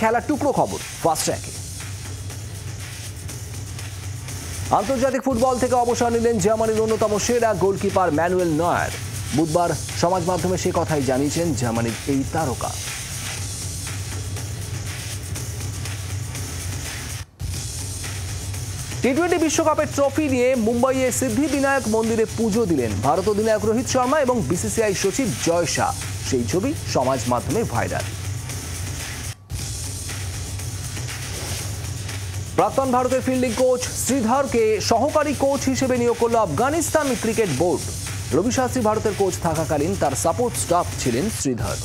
খেলার টুকরো খবর ফার্স্ট ট্র্যাকে। আন্তর্জাতিক ফুটবল থেকে অবসর নিলেন জার্মানির অন্যতম সেরা গোলকিপার ম্যানুয়েল নয়ার। বুধবার সমাজ মাধ্যমে সে কথাই জানিয়েছেন জার্মানির এই তারকা। টি-20 বিশ্বকাপের ট্রফি নিয়ে মুম্বাইয়ে সিদ্ধিবিনায়ক মন্দিরে পুজো দিলেন ভারত অধিনায়ক রোহিত শর্মা এবং বিসিসিআই সচিব জয় শাহ। সেই ছবি সমাজ মাধ্যমে ভাইরাল। প্রাক্তন ভারতের ফিল্ডিং কোচ শ্রীধরকে সহকারী কোচ হিসেবে নিয়োগ করল আফগানিস্তান ক্রিকেট বোর্ড। রবি শাস্ত্রী ভারতের কোচ থাকাকালীন তার সাপোর্ট স্টাফ ছিলেন শ্রীধর।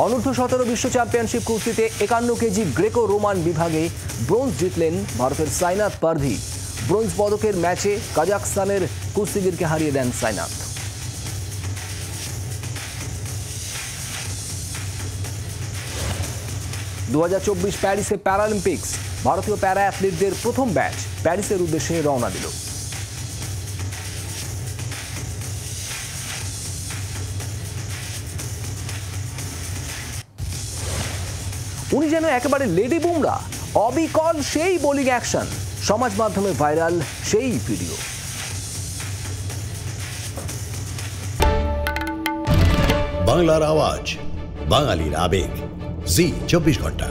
অনূর্ধ্ব-17 বিশ্ব চ্যাম্পিয়নশিপ কুস্তিতে 51 কেজি গ্রেকো রোমান বিভাগে ব্রোঞ্জ জিতলেন ভারতের সাইনাথ পারভি। ব্রোঞ্জ পদকের ম্যাচে কাজাখস্তানের কুস্তিগিরকে হারিয়ে দেন সাইনাথ। প্যারিসে প্যারালিম্পিক্স ভারতীয় প্যারা অ্যাথলিটদের প্রথম ব্যাচ প্যারিসের উদ্দেশ্যে রওনা দিল। উনি যেন একেবারে লেডি বুমরা, অবিকল সেই বোলিং অ্যাকশন। সমাজ মাধ্যমে ভাইরাল সেই ভিডিও। বাংলার আওয়াজ, বাঙালির আবেগ, জি 24 ঘন্টা।